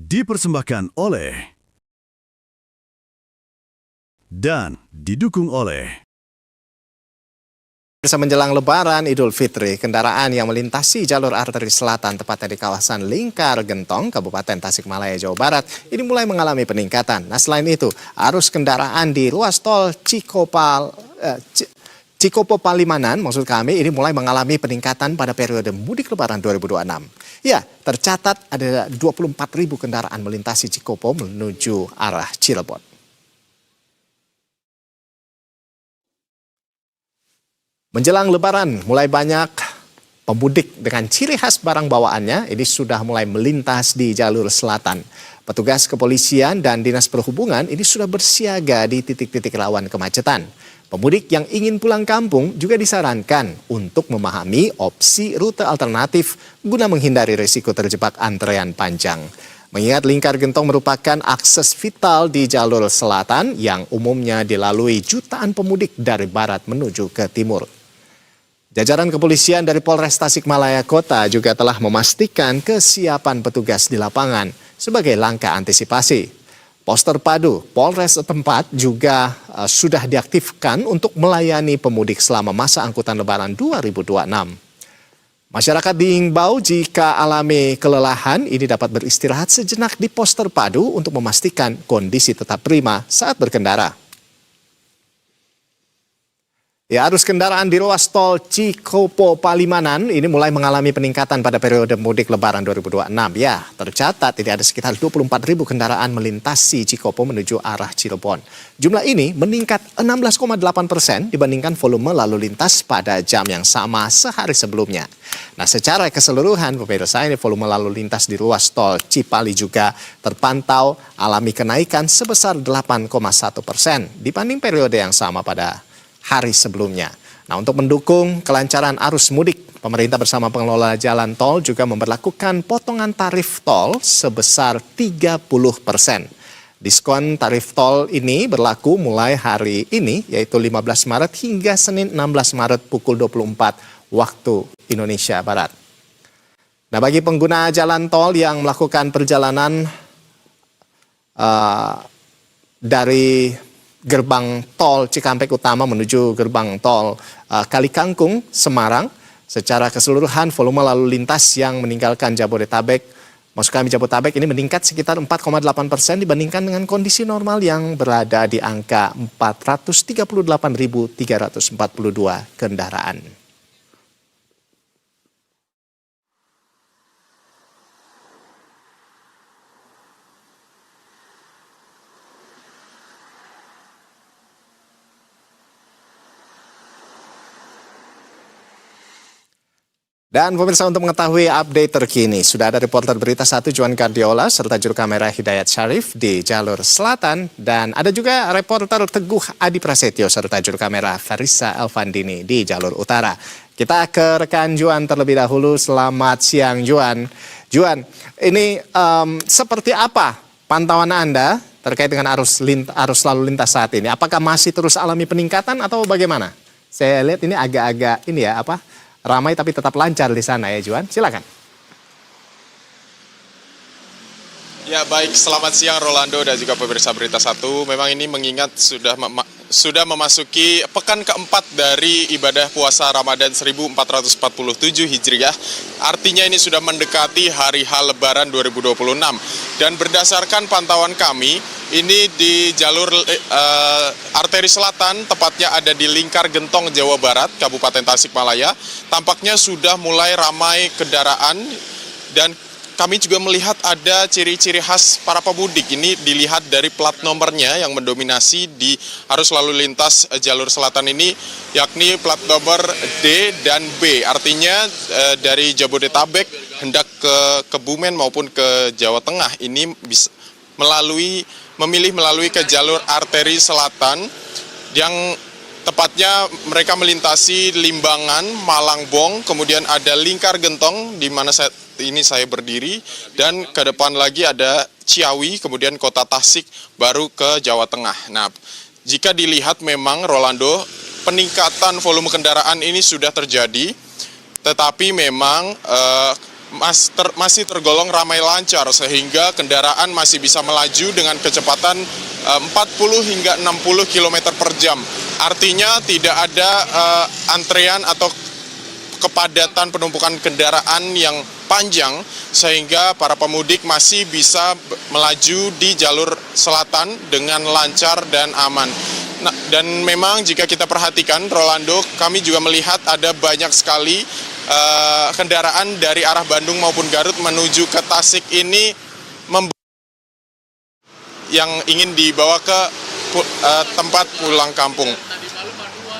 dipersembahkan oleh dan didukung oleh menjelang Lebaran Idul Fitri, kendaraan yang melintasi jalur arteri selatan tepatnya di kawasan Lingkar Gentong, Kabupaten Tasikmalaya, Jawa Barat, ini mulai mengalami peningkatan. Nah, selain itu, arus kendaraan di ruas tol Cikopo Palimanan, maksud kami, ini mulai mengalami peningkatan pada periode mudik Lebaran 2026. Ya, tercatat ada 24.000 kendaraan melintasi Cikopo menuju arah Cirebon. Menjelang Lebaran, mulai banyak pemudik dengan ciri khas barang bawaannya ini sudah mulai melintas di jalur selatan. Petugas kepolisian dan dinas perhubungan ini sudah bersiaga di titik-titik rawan kemacetan. Pemudik yang ingin pulang kampung juga disarankan untuk memahami opsi rute alternatif guna menghindari risiko terjebak antrean panjang. Mengingat Lingkar Gentong merupakan akses vital di jalur selatan yang umumnya dilalui jutaan pemudik dari barat menuju ke timur. Jajaran kepolisian dari Polres Tasikmalaya Kota juga telah memastikan kesiapan petugas di lapangan sebagai langkah antisipasi. Poster padu Polres setempat juga sudah diaktifkan untuk melayani pemudik selama masa angkutan Lebaran 2026. Masyarakat diimbau jika alami kelelahan ini dapat beristirahat sejenak di pos terpadu untuk memastikan kondisi tetap prima saat berkendara. Ya, arus kendaraan di ruas tol Cikopo Palimanan ini mulai mengalami peningkatan pada periode mudik Lebaran 2026. Ya, tercatat tidak ada sekitar 24.000 kendaraan melintasi Cikopo menuju arah Cirebon. Jumlah ini meningkat 16,8% dibandingkan volume lalu lintas pada jam yang sama sehari sebelumnya. Nah, secara keseluruhan pemirsa, ini volume lalu lintas di ruas tol Cipali juga terpantau alami kenaikan sebesar 8,1% dibanding periode yang sama pada hari sebelumnya. Nah, untuk mendukung kelancaran arus mudik, pemerintah bersama pengelola jalan tol juga memberlakukan potongan tarif tol sebesar 30%. Diskon tarif tol ini berlaku mulai hari ini, yaitu 15 Maret hingga Senin 16 Maret pukul 24 waktu Indonesia Barat. Nah, bagi pengguna jalan tol yang melakukan perjalanan dari gerbang tol Cikampek Utama menuju gerbang tol Kalikangkung, Semarang. Secara keseluruhan volume lalu lintas yang meninggalkan Jabodetabek, maksud kami Jabodetabek ini meningkat sekitar 4,8% dibandingkan dengan kondisi normal yang berada di angka 438.342 kendaraan. Dan pemirsa, untuk mengetahui update terkini, sudah ada reporter Berita 1 Juan Guardiola serta juru kamera Hidayat Syarif di jalur selatan. Dan ada juga reporter Teguh Adi Prasetyo serta juru kamera Farisa Elvandini di jalur utara. Kita ke rekan Juan terlebih dahulu. Selamat siang Juan. Juan, ini seperti apa pantauan Anda terkait dengan arus lalu lintas saat ini? Apakah masih terus alami peningkatan atau bagaimana? Saya lihat ini agak-agak ramai tapi tetap lancar di sana ya Juan, silakan. Ya baik, selamat siang Rolando dan juga pemirsa Berita 1. Memang ini mengingat sudah memasuki pekan keempat dari ibadah puasa Ramadan 1447 Hijriah. Artinya ini sudah mendekati hari H Lebaran 2026. Dan berdasarkan pantauan kami, ini di jalur arteri selatan, tepatnya ada di Lingkar Gentong, Jawa Barat, Kabupaten Tasikmalaya. Tampaknya sudah mulai ramai kendaraan dan kami juga melihat ada ciri-ciri khas para pemudik. Ini dilihat dari plat nomornya yang mendominasi di arus lalu lintas jalur selatan ini, yakni plat nomor D dan B. Artinya dari Jabodetabek hendak ke Kebumen maupun ke Jawa Tengah ini memilih melalui ke jalur arteri selatan yang tepatnya mereka melintasi Limbangan, Malangbong, kemudian ada Lingkar Gentong di mana saya berdiri, dan ke depan lagi ada Ciawi, kemudian Kota Tasik, baru ke Jawa Tengah. Nah, jika dilihat memang Rolando, peningkatan volume kendaraan ini sudah terjadi, tetapi memang masih tergolong ramai lancar sehingga kendaraan masih bisa melaju dengan kecepatan 40 hingga 60 km per jam. Artinya tidak ada antrean atau kepadatan penumpukan kendaraan yang panjang sehingga para pemudik masih bisa melaju di jalur selatan dengan lancar dan aman. Nah, dan memang jika kita perhatikan, Rolando, kami juga melihat ada banyak sekali kendaraan dari arah Bandung maupun Garut menuju ke Tasik ini yang ingin dibawa ke tempat pulang kampung.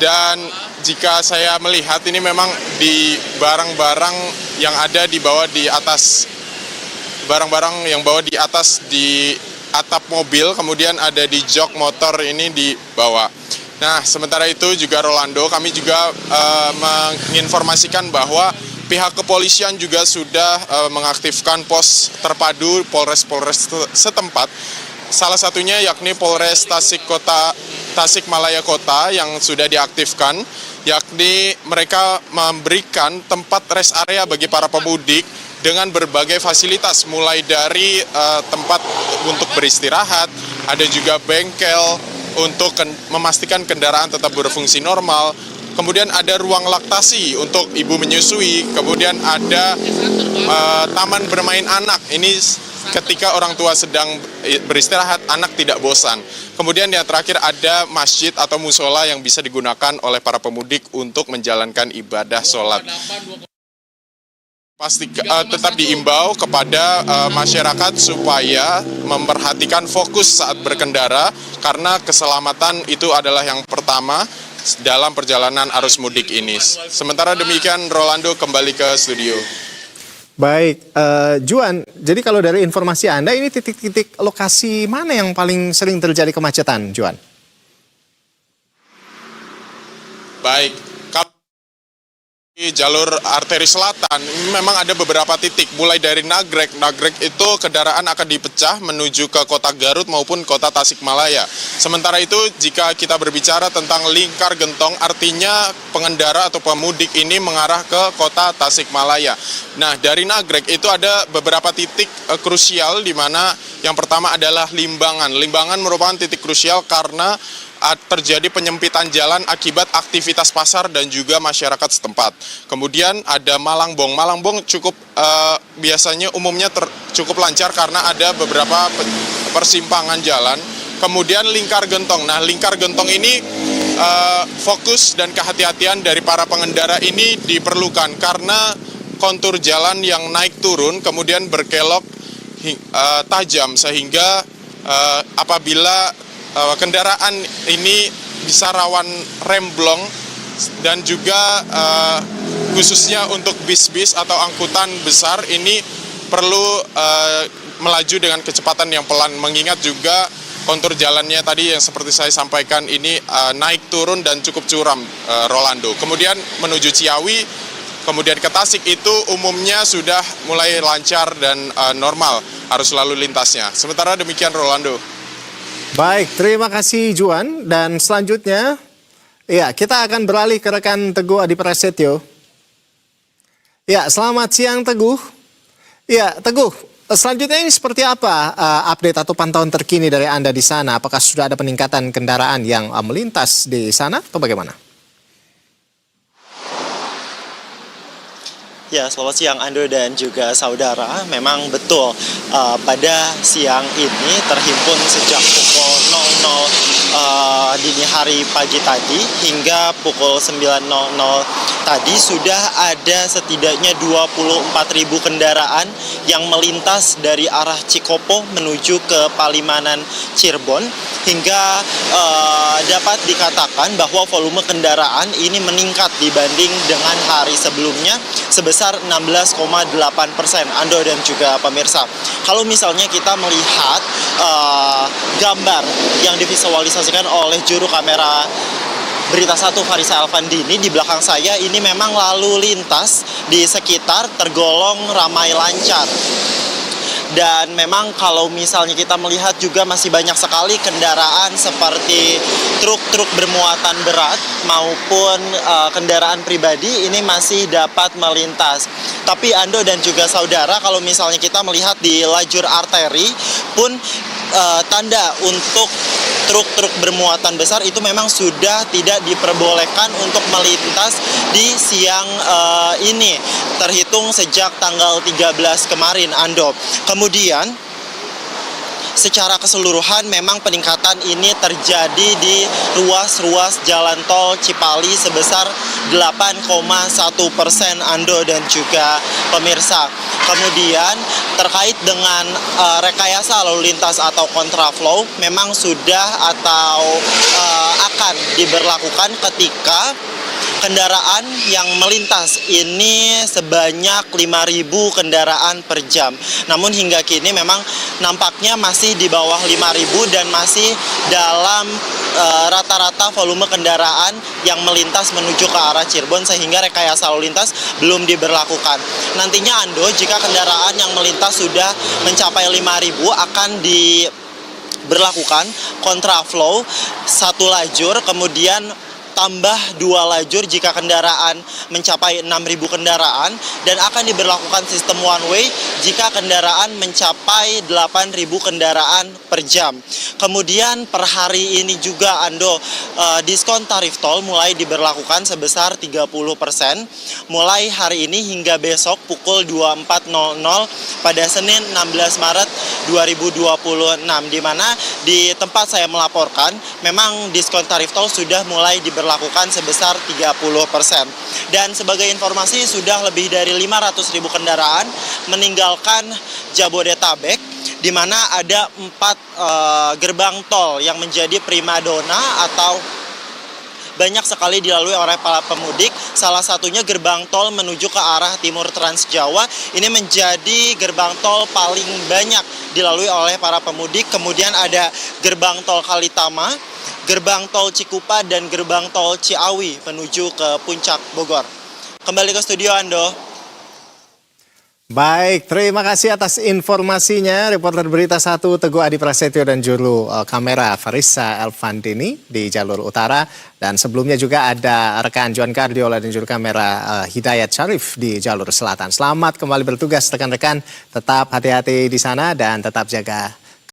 Dan jika saya melihat ini memang di barang-barang yang ada dibawa di atas, barang-barang yang bawa di atas di atap mobil, kemudian ada di jok motor ini dibawa. Nah, sementara itu juga Rolando, kami juga menginformasikan bahwa pihak kepolisian juga sudah mengaktifkan pos terpadu Polres-Polres setempat. Salah satunya yakni Polres Tasikmalaya Kota yang sudah diaktifkan, yakni mereka memberikan tempat rest area bagi para pemudik dengan berbagai fasilitas, mulai dari tempat untuk beristirahat, ada juga bengkel untuk memastikan kendaraan tetap berfungsi normal. Kemudian ada ruang laktasi untuk ibu menyusui. Kemudian ada taman bermain anak. Ini ketika orang tua sedang beristirahat, anak tidak bosan. Kemudian yang terakhir ada masjid atau musola yang bisa digunakan oleh para pemudik untuk menjalankan ibadah sholat. Tetap diimbau kepada masyarakat supaya memperhatikan fokus saat berkendara karena keselamatan itu adalah yang pertama dalam perjalanan arus mudik ini. Sementara demikian, Rolando kembali ke studio. Baik, Juan, jadi kalau dari informasi Anda ini titik-titik lokasi mana yang paling sering terjadi kemacetan, Juan? Baik. Di jalur arteri selatan memang ada beberapa titik, mulai dari Nagrek. Nagrek itu kendaraan akan dipecah menuju ke kota Garut maupun kota Tasikmalaya. Sementara itu jika kita berbicara tentang lingkar gentong, artinya pengendara atau pemudik ini mengarah ke kota Tasikmalaya. Nah, dari Nagrek itu ada beberapa titik krusial, di mana yang pertama adalah Limbangan. Limbangan merupakan titik krusial karena terjadi penyempitan jalan akibat aktivitas pasar dan juga masyarakat setempat. Kemudian ada Malangbong. Malangbong cukup biasanya umumnya cukup lancar karena ada beberapa persimpangan jalan. Kemudian Lingkar Gentong. Nah, Lingkar Gentong ini fokus dan kehati-hatian dari para pengendara ini diperlukan karena kontur jalan yang naik turun kemudian berkelok tajam sehingga apabila kendaraan ini bisa rawan remblong dan juga khususnya untuk bis-bis atau angkutan besar ini perlu melaju dengan kecepatan yang pelan, mengingat juga kontur jalannya tadi yang seperti saya sampaikan ini naik turun dan cukup curam, Rolando. Kemudian menuju Ciawi, kemudian ke Tasik itu umumnya sudah mulai lancar dan normal arus lalu lintasnya. Sementara demikian, Rolando. Baik, terima kasih Juan. Dan selanjutnya, ya kita akan beralih ke rekan Teguh Adi Prasetyo. Ya, selamat siang Teguh. Ya, Teguh, selanjutnya ini seperti apa update atau pantauan terkini dari Anda di sana? Apakah sudah ada peningkatan kendaraan yang melintas di sana atau bagaimana? Ya, selamat siang Ando dan juga saudara. Memang betul, pada siang ini terhimpun sejak pukul 00 dini hari pagi tadi hingga pukul 9.00 tadi sudah ada setidaknya 24.000 kendaraan yang melintas dari arah Cikopo menuju ke Palimanan Cirebon, hingga dapat dikatakan bahwa volume kendaraan ini meningkat dibanding dengan hari sebelumnya sebesar 16,8%, Ando dan juga pemirsa. Kalau misalnya kita melihat gambar yang divisualisasikan oleh juru kamera Berita 1 Farisa Elvandini di belakang saya, ini memang lalu lintas di sekitar tergolong ramai lancar. Dan memang kalau misalnya kita melihat juga masih banyak sekali kendaraan seperti truk-truk bermuatan berat maupun kendaraan pribadi ini masih dapat melintas. Tapi Ando dan juga saudara, kalau misalnya kita melihat di lajur arteri pun tanda untuk truk-truk bermuatan besar itu memang sudah tidak diperbolehkan untuk melintas di siang ini, terhitung sejak tanggal 13 kemarin, Ando. Kemudian secara keseluruhan memang peningkatan ini terjadi di ruas-ruas jalan tol Cipali sebesar 8,1%, Ando dan juga pemirsa. Kemudian terkait dengan rekayasa lalu lintas atau kontraflow memang sudah atau akan diberlakukan ketika kendaraan yang melintas ini sebanyak 5.000 kendaraan per jam. Namun hingga kini memang nampaknya masih di bawah 5.000 dan masih dalam rata-rata volume kendaraan yang melintas menuju ke arah Cirebon, sehingga rekayasa lalu lintas belum diberlakukan. Nantinya Ando, jika kendaraan yang melintas sudah mencapai 5.000 akan diberlakukan kontraflow 1 lajur, kemudian tambah 2 lajur jika kendaraan mencapai 6.000 kendaraan, dan akan diberlakukan sistem one way jika kendaraan mencapai 8.000 kendaraan per jam. Kemudian per hari ini juga Ando, diskon tarif tol mulai diberlakukan sebesar 30% mulai hari ini hingga besok pukul 24.00 pada Senin 16 Maret 2026, di mana di tempat saya melaporkan memang diskon tarif tol sudah mulai diberlakukan sebesar 30%. Dan sebagai informasi, sudah lebih dari 500.000 kendaraan meninggalkan Jabodetabek, di mana ada 4 gerbang tol yang menjadi primadona atau banyak sekali dilalui oleh para pemudik. Salah satunya gerbang tol menuju ke arah timur Trans Jawa. Ini menjadi gerbang tol paling banyak dilalui oleh para pemudik. Kemudian ada gerbang tol Kalitama, gerbang tol Cikupa, dan gerbang tol Ciawi menuju ke Puncak Bogor. Kembali ke studio, Ando. Baik, terima kasih atas informasinya. Reporter Berita 1 Teguh Adi Prasetyo dan juru kamera Farisa Elvandini di jalur utara. Dan sebelumnya juga ada rekan Juan Cardiola dan juru kamera Hidayat Syarif di jalur selatan. Selamat kembali bertugas rekan-rekan. Tetap hati-hati di sana dan tetap jaga